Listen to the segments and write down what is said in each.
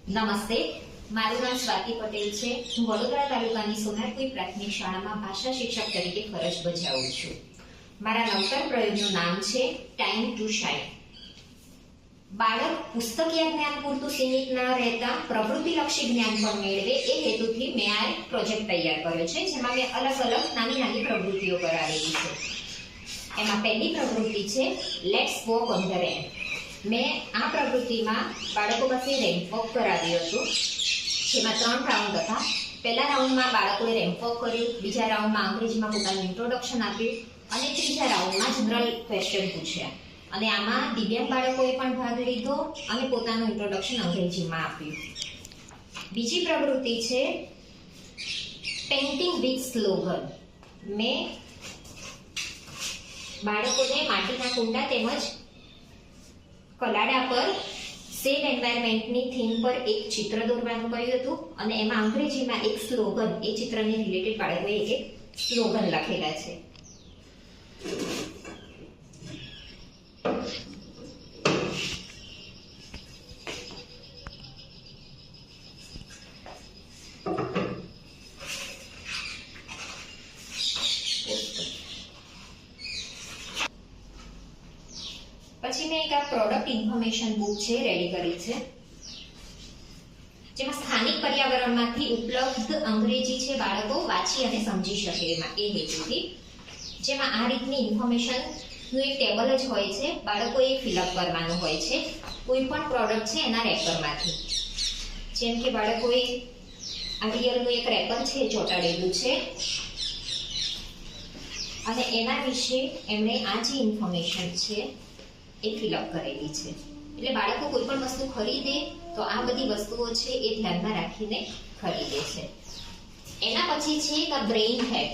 નમસ્તે, મારું નામ સ્વાતિ પટેલ છે. હું વડોદરા તાલુકાની સોનારપુર પ્રાથમિક શાળામાં ભાષા શિક્ષક તરીકે ફરજ બજાવું છું. મારા નવતર પ્રયોગનું નામ છે ટાઈમ ટુ શાઇન. બાળક પુસ્તકીય જ્ઞાન પૂરતું સીમિત ન રહેતા પ્રવૃત્તિલક્ષી જ્ઞાન પણ મેળવે એ હેતુથી મેં આ એક પ્રોજેક્ટ તૈયાર કર્યો છે, જેમાં મેં અલગ અલગ નાની પ્રવૃત્તિઓ કરાવેલી છે. એમાં પહેલી પ્રવૃત્તિ છે let's walk on the rain. મેં આ પ્રવૃત્તિમાં બાળકો પાસે રેમ્પ વોક કરાવ્યો હતો, જેમાં 3 રાઉન્ડ હતા. પહેલા રાઉન્ડમાં બાળકોએ રેમ્પ વોક કર્યું, બીજા રાઉન્ડમાં અંગ્રેજીમાં પોતાનું ઇન્ટ્રોડક્શન આપ્યું અને ત્રીજા રાઉન્ડમાં જનરલ ક્વેશ્ચન પૂછ્યા. અને આમાં દિવ્યાંગ બાળકોએ પણ ભાગ લીધો અને પોતાનું ઇન્ટ્રોડક્શન અંગ્રેજીમાં આપ્યું. બીજી પ્રવૃત્તિ છે પેઇન્ટિંગ વિથ સ્લોગન. મેં બાળકોને માટીના કુંડા તેમજ કલાડા પર સેવ એન્વાયરમેન્ટની થીમ પર એક ચિત્ર દોરવાનું કહ્યું હતું અને એમાં અંગ્રેજીમાં એક સ્લોગન, એ ચિત્રને રિલેટેડ બાળકોએ એક સ્લોગન લખેલા છે. પછી મેં એક આ પ્રોડક્ટ ઇન્ફોર્મેશન બુક છે રેડી કરી છે, જેમાં સ્થાનિક પર્યાવરણમાંથી ઉપલબ્ધ અંગ્રેજી છે બાળકો વાંચી અને સમજી શકે એમાં એ હેતુથી. જેમાં આ રીતની ઇન્ફોર્મેશનનું એક ટેબલ જ હોય છે, બાળકોએ ફિલઅપ કરવાનું હોય છે કોઈ પણ પ્રોડક્ટ છે એના રેપરમાંથી. જેમ કે બાળકોએ આ રિયલનું એક રેપર છે ચોંટાડેલું છે અને એના વિશે એમણે આ જે ઇન્ફોર્મેશન છે એ ફિલઅપ કરેલી છે. એટલે બાળકો કોઈ પણ વસ્તુ ખરીદે તો આ બધી વસ્તુઓ છે એ ધ્યાનમાં રાખીને ખરીદે છે. એના પછી છે એક બ્રેઇન હેક.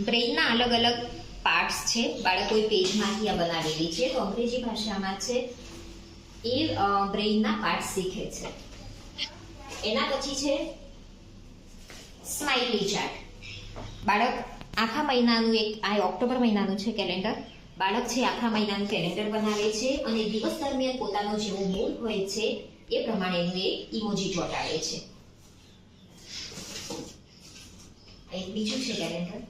બ્રેઇનના અલગ અલગ પાર્ટ્સ છે, બાળકોએ પેજમાંથી આ બનાવેલી છે, તો અંગ્રેજી ભાષામાં છે એ બ્રેઇનના પાર્ટ્સ શીખે છે. એના પછી છે સ્માઇલી ચાર્ટ. બાળક આખા મહિનાનું આ ઓક્ટોબર મહિનાનું છે કેલેન્ડર. બાળક છે આખા મહિનાનું કેલેન્ડર બનાવે છે અને દિવસ દરમિયાન પોતાનો જેવો મૂડ હોય છે એ પ્રમાણેનું એ ઇમોજી ચોંટાડે છે. એક બીજું છે કેલેન્ડર.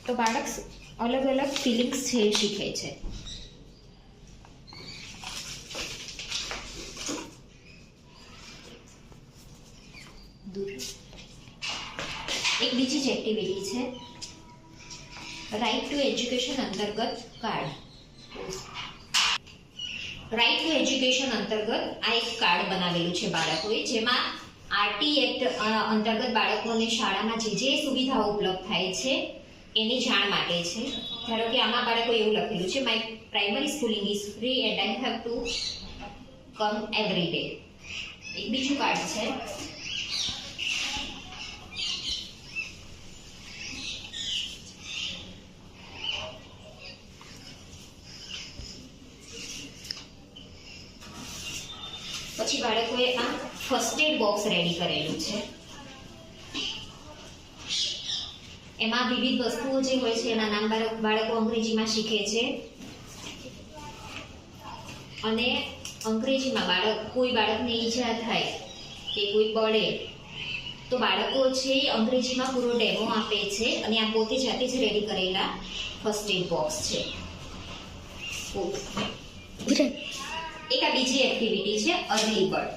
તો બાળક અલગ અલગ ફિલિંગ્સ છે એ શીખે છે. એક બીજી જ એક્ટિવિટી છે રાઇટ ટુ એજ્યુકેશન અંતર્ગત કાર્ડ. રાઇટ ટુ એજ્યુકેશન અંતર્ગત આ એક કાર્ડ બનાવેલું છે બાળકોએ, જેમાં આરટી એક્ટ અંતર્ગત બાળકોને શાળામાં જે સુવિધાઓ ઉપલબ્ધ થાય છે એની જાણ માટે છે. ધારો કે આમાં બાળકો એવું લખેલું છે my primary schooling is free and I have to come every day. એક બીજું કાર્ડ છે પછી બાળકોએ આ ફર્સ્ટ એડ બોક્સ રેડી કરેલું છે. એમાં વિવિધ વસ્તુઓ જે હોય છે એના નામ બાળકો અંગ્રેજીમાં શીખે છે અને અંગ્રેજીમાં કોઈ બાળકને ઈજા થાય કે કોઈ પડે તો બાળકો છે અંગ્રેજીમાં પૂરો ડેમો આપે છે અને આ પોતે જાતે જ રેડી કરેલા ફર્સ્ટ એડ બોક્સ છે. એક આ બીજી એક્ટિવિટી છે અર્લી બર્ડ.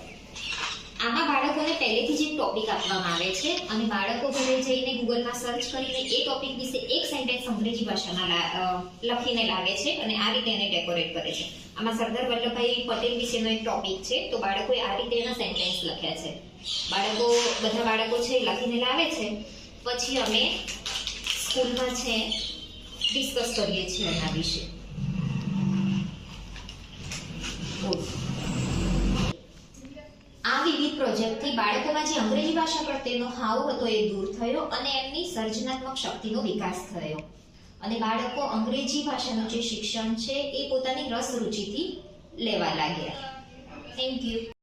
આમાં બાળકોને પહેલેથી જ એક ટોપિક આપવામાં આવે છે અને બાળકો ઘરે જઈને ગૂગલમાં સર્ચ કરીને એ ટોપિક વિશે એક સેન્ટેન્સ અંગ્રેજી ભાષામાં લખીને લાવે છે અને આ રીતે એને ડેકોરેટ કરે છે. આમાં સરદાર વલ્લભભાઈ પટેલ વિશેનો એક ટોપિક છે, તો બાળકોએ આ રીતે એના સેન્ટેન્સ લખ્યા છે. બધા બાળકો છે લખીને લાવે છે, પછી અમે સ્કૂલમાં છે ડિસ્કસ કરીએ છીએ એના વિશે. આ વિવિધ પ્રોજેક્ટથી બાળકોમાં જે અંગ્રેજી ભાષા પ્રત્યેનો હાવ હતો એ દૂર થયો અને એમની સર્જનાત્મક શક્તિનો વિકાસ થયો અને બાળકો અંગ્રેજી ભાષાનું જે શિક્ષણ છે એ પોતાની રસ રુચિથી લેવા લાગ્યા. Thank you.